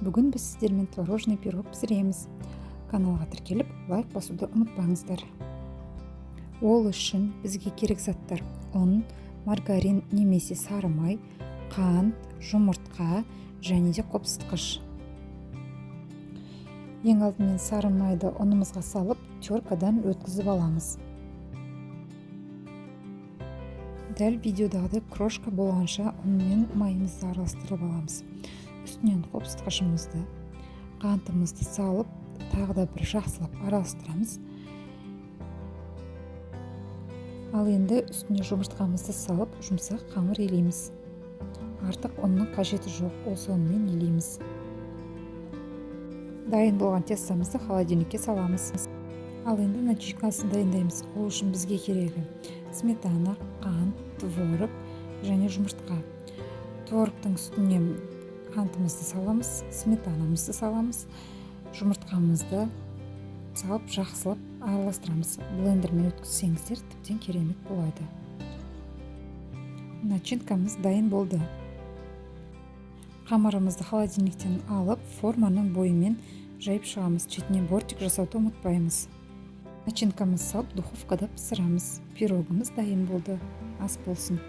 Бүгін біз сіздермен творожный пирог пісіреміз. Каналға тіркеліп, лайк басуды ұмытпаңыздар. Ол үшін бізге керек заттар: ұн, маргарин немесе сары май, қант, жұмыртқа және де қопсытқыш. Ең алдымен сары майды ұнымызға салып, теркадан өткізіп аламыз. Дәл видеодағыдай крошка болғанша ұн мен майымызды араластырып аламыз. Үстінен қопсытқышымызды, қантымызды салып, тағы да бір жақсылап араластырамыз. Ал енді үстіне жұмыртқамызды салып, жұмсақ қамыр илейміз. Артық ұнның қажеті жоқ, осы ұнмен илейміз. Дайын болған тестамызды холодильникке саламыз. Ал енді начинкасын дайындаймыз. Ол үшін бізге керегі: сметана, қант, творог және жұмыртқа. Творогтың үстіне қантымызды саламыз, сметанамызды саламыз, жұмыртқамызды салып жақсылап араластырамыз. Блендермен өткізсеңіздер, тіптен керемет болады. Начинкамыз дайын болды. Қамырымызды холодильниктен алып, форманың бойымен жайып шығамыз. Шетіне бортик жасауды ұмытпаймыз. Начинкамызды салып, духовкада пісіреміз. Пирогымыз дайын болды. Ас болсын.